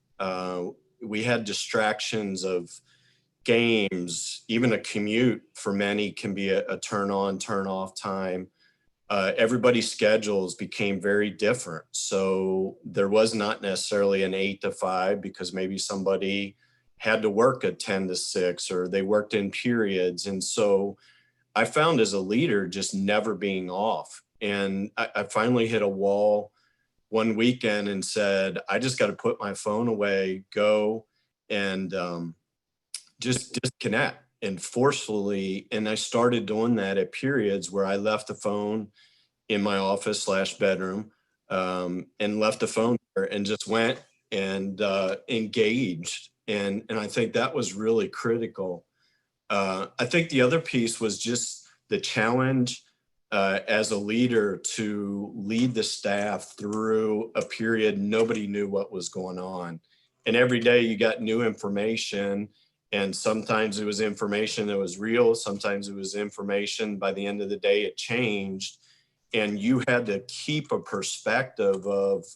Speaker 5: We had distractions of games, even a commute for many can be a turn on, turn off time. Everybody's schedules became very different. So there was not necessarily an 8 to 5 because maybe somebody had to work a 10 to 6 or they worked in periods. And so I found as a leader just never being off. And I finally hit a wall one weekend and said, I just got to put my phone away, go and just disconnect and forcefully. And I started doing that at periods where I left the phone in my office / bedroom and left the phone there and just went and engaged. And I think that was really critical. I think the other piece was just the challenge as a leader to lead the staff through a period nobody knew what was going on. And every day you got new information, and sometimes it was information that was real, sometimes it was information by the end of the day it changed. And you had to keep a perspective of,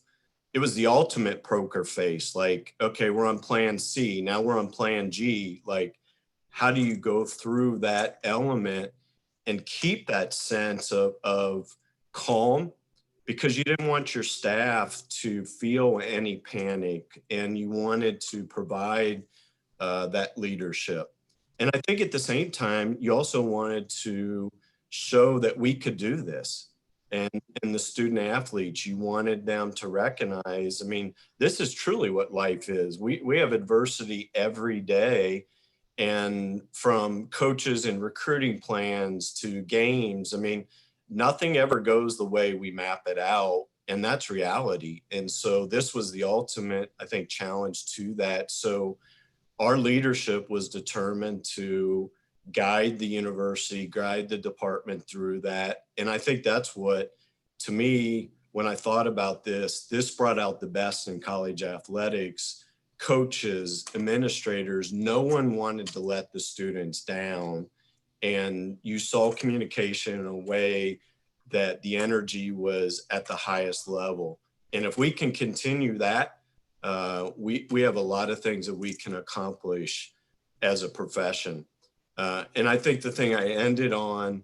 Speaker 5: it was the ultimate poker face. Like, okay, we're on plan C, now we're on plan G. Like, how do you go through that element and keep that sense of calm? Because you didn't want your staff to feel any panic and you wanted to provide that leadership. And I think at the same time, you also wanted to show that we could do this. And the student athletes, you wanted them to recognize, I mean, this is truly what life is. We have adversity every day. And from coaches and recruiting plans to games, I mean, nothing ever goes the way we map it out. And that's reality. And so this was the ultimate, I think, challenge to that. So our leadership was determined to guide the university, guide the department through that. And I think that's what, to me, when I thought about this brought out the best in college athletics. Coaches, administrators, no one wanted to let the students down. And you saw communication in a way that the energy was at the highest level. And if we can continue that, we have a lot of things that we can accomplish as a profession. And I think the thing I ended on,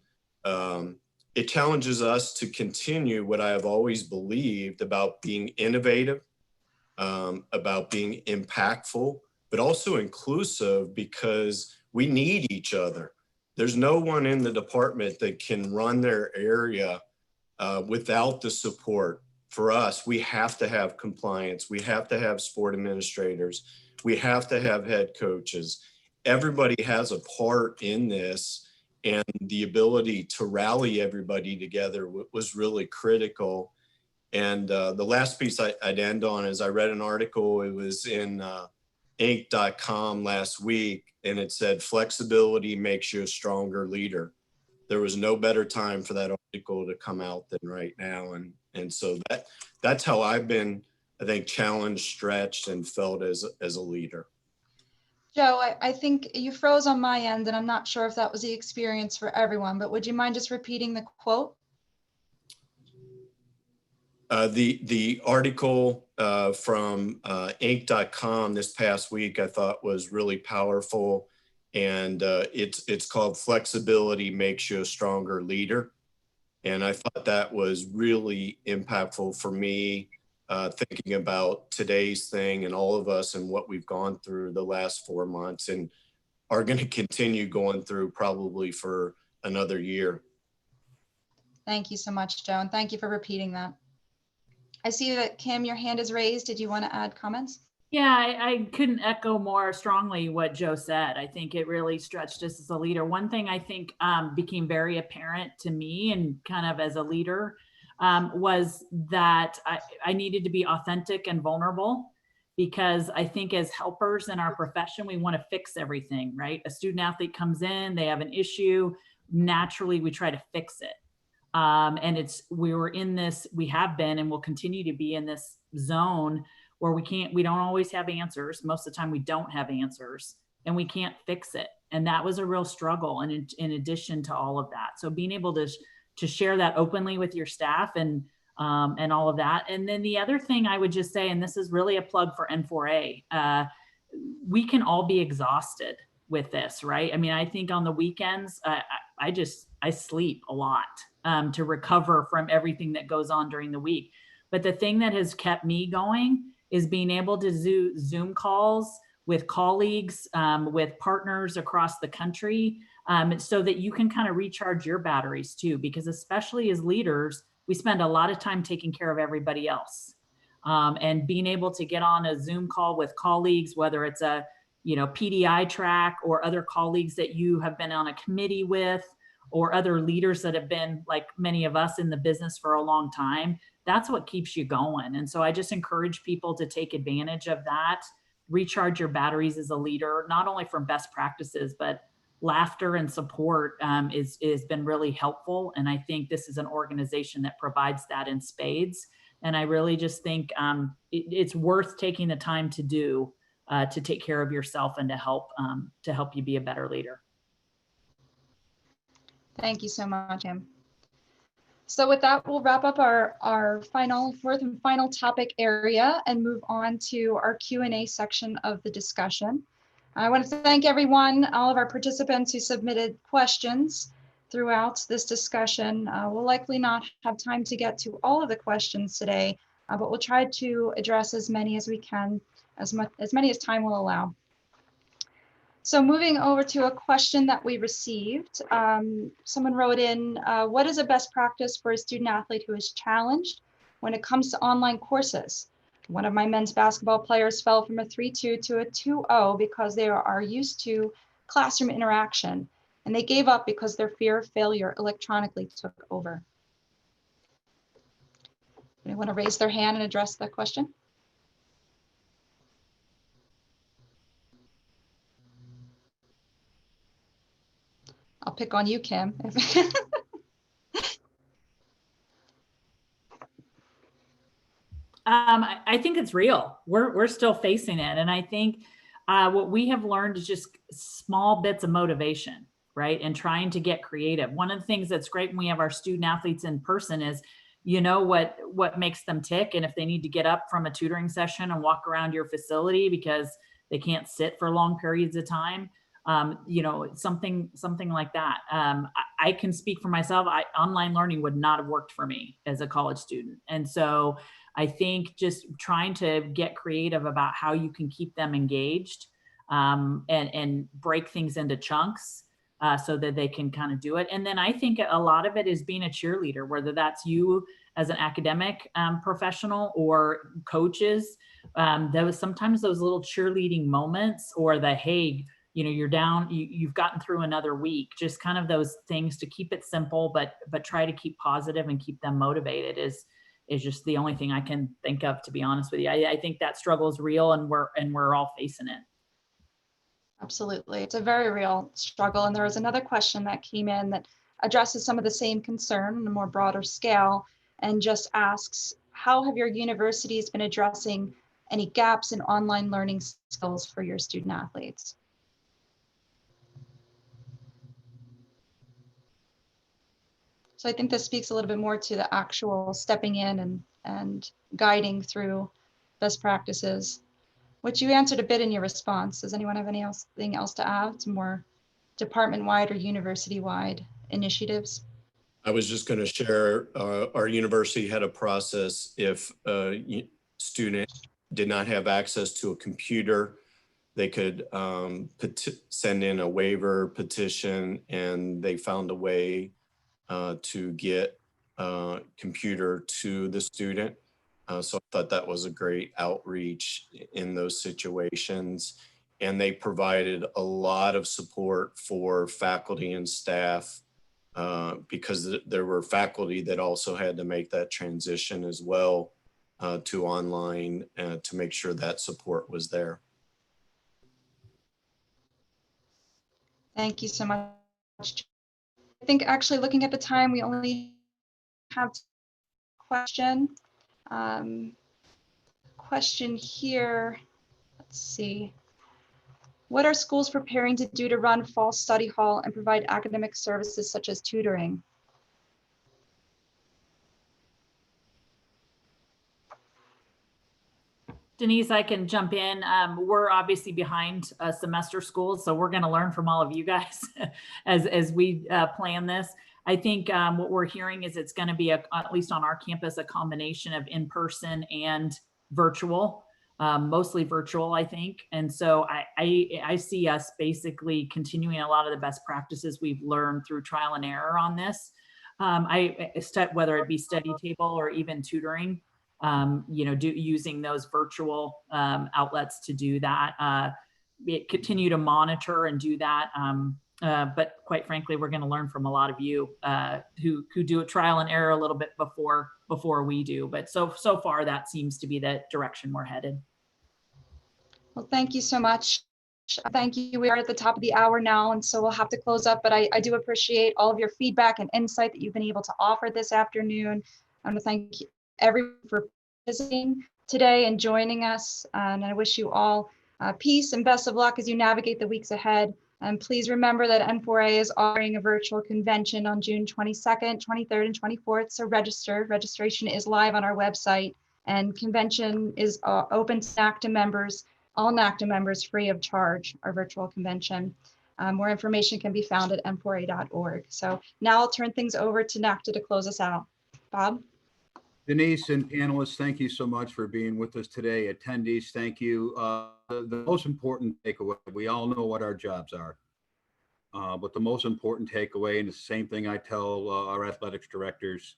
Speaker 5: it challenges us to continue what I have always believed about being innovative, about being impactful, but also inclusive, because we need each other. There's no one in the department that can run their area without the support. For us, we have to have compliance. We have to have sport administrators. We have to have head coaches. Everybody has a part in this, and the ability to rally everybody together was really critical. And the last piece I'd end on is I read an article, it was in Inc.com last week, and it said, flexibility makes you a stronger leader. There was no better time for that article to come out than right now. And so that's how I've been, I think, challenged, stretched, and felt as a leader.
Speaker 2: Joe, I think you froze on my end, and I'm not sure if that was the experience for everyone, but would you mind just repeating the quote?
Speaker 5: The article from Inc.com this past week, I thought was really powerful. And it's called Flexibility Makes You a Stronger Leader. And I thought that was really impactful for me, thinking about today's thing and all of us and what we've gone through the last 4 months and are going to continue going through probably for another year.
Speaker 2: Thank you so much, Joe, and thank you for repeating that. I see that, Kim, your hand is raised. Did you want to add comments?
Speaker 3: Yeah, I couldn't echo more strongly what Joe said. I think it really stretched us as a leader. One thing I think became very apparent to me and kind of as a leader was that I needed to be authentic and vulnerable, because I think as helpers in our profession, we want to fix everything, right? A student athlete comes in, they have an issue. Naturally, we try to fix it. And we have been and will continue to be in this zone where we don't always have answers. Most of the time we don't have answers and we can't fix it. And that was a real struggle. And in addition to all of that, so being able to to share that openly with your staff and all of that. And then the other thing I would just say, and this is really a plug for N4A, we can all be exhausted with this, right? I mean, I think on the weekends, I sleep a lot to recover from everything that goes on during the week. But the thing that has kept me going is being able to do Zoom calls with colleagues, with partners across the country, so that you can kind of recharge your batteries too, because especially as leaders, we spend a lot of time taking care of everybody else. And being able to get on a Zoom call with colleagues, whether it's a PDI track or other colleagues that you have been on a committee with, or other leaders that have been, like many of us, in the business for a long time, that's what keeps you going. And so I just encourage people to take advantage of that, recharge your batteries as a leader, not only from best practices, but laughter and support has been really helpful. And I think this is an organization that provides that in spades. And I really just think it's worth taking the time to do, to take care of yourself and to help you be a better leader.
Speaker 2: Thank you so much, Kim. So with that, we'll wrap up our fourth and final topic area and move on to our Q&A section of the discussion. I want to thank everyone, all of our participants who submitted questions throughout this discussion. We'll likely not have time to get to all of the questions today, but we'll try to address as many as we can, as many as time will allow. So moving over to a question that we received, someone wrote in, what is a best practice for a student athlete who is challenged when it comes to online courses? One of my men's basketball players fell from a 3-2 to a 2-0 because they are used to classroom interaction, and they gave up because their fear of failure electronically took over. Anyone want to raise their hand and address that question? I'll pick on you, Kim.
Speaker 3: I think it's real. We're still facing it. And I think what we have learned is just small bits of motivation, right? And trying to get creative. One of the things that's great when we have our student athletes in person is, what makes them tick. And if they need to get up from a tutoring session and walk around your facility because they can't sit for long periods of time, something like that. I can speak for myself. Online learning would not have worked for me as a college student. And so I think just trying to get creative about how you can keep them engaged, and break things into chunks so that they can kind of do it. And then I think a lot of it is being a cheerleader, whether that's you as an academic professional or coaches. Sometimes those little cheerleading moments, or the, hey, you're down, you've gotten through another week, just kind of those things to keep it simple, but try to keep positive and keep them motivated is just the only thing I can think of, to be honest with you. I think that struggle is real, and we're all facing it.
Speaker 2: Absolutely. It's a very real struggle. And there was another question that came in that addresses some of the same concern on a more broader scale, and just asks, how have your universities been addressing any gaps in online learning skills for your student athletes? So I think this speaks a little bit more to the actual stepping in and guiding through best practices, which you answered a bit in your response. Does anyone have anything else to add to more department-wide or university-wide initiatives?
Speaker 5: I was just going to share, our university had a process. If a student did not have access to a computer, they could send in a waiver petition, and they found a way to get a computer to the student. So I thought that was a great outreach in those situations. And they provided a lot of support for faculty and staff, because there were faculty that also had to make that transition as well to online, to make sure that support was there.
Speaker 2: Thank you so much. I think actually looking at the time, we only have question. Question here, let's see. What are schools preparing to do to run fall study hall and provide academic services such as tutoring?
Speaker 3: Denise, I can jump in. We're obviously behind semester schools, so we're going to learn from all of you guys as we plan this. I think what we're hearing is it's going to be, at least on our campus, a combination of in-person and virtual, mostly virtual, I think. And so I see us basically continuing a lot of the best practices we've learned through trial and error on this. Whether it be study table or even tutoring, using those virtual outlets to do that. Continue to monitor and do that. But quite frankly, we're going to learn from a lot of you who do a trial and error a little bit before we do. But so far, that seems to be the direction we're headed.
Speaker 2: Well, thank you so much. Thank you. We are at the top of the hour now, and so we'll have to close up, but I do appreciate all of your feedback and insight that you've been able to offer this afternoon. I want to thank everyone for visiting today and joining us. And I wish you all peace and best of luck as you navigate the weeks ahead. And please remember that N4A is offering a virtual convention on June 22nd, 23rd, and 24th. So register. Registration is live on our website, and convention is open to NACDA members. All NACDA members free of charge, our virtual convention. More information can be found at n4a.org. So now I'll turn things over to NACDA to close us out. Bob?
Speaker 1: Denise and panelists, thank you so much for being with us today. Attendees, thank you. The most important takeaway, we all know what our jobs are, but the most important takeaway, and it's the same thing I tell our athletics directors,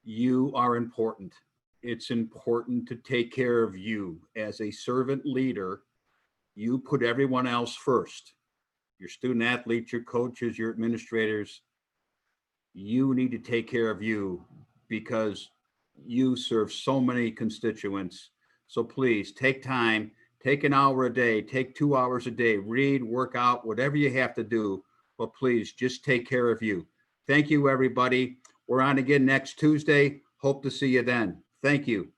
Speaker 1: you are important. It's important to take care of you. As a servant leader, you put everyone else first. Your student athletes, your coaches, your administrators, you need to take care of you because you serve so many constituents. So please take time, take an hour a day, take 2 hours a day, read, work out, whatever you have to do, but please just take care of you. Thank you, everybody. We're on again next Tuesday. Hope to see you then. Thank you.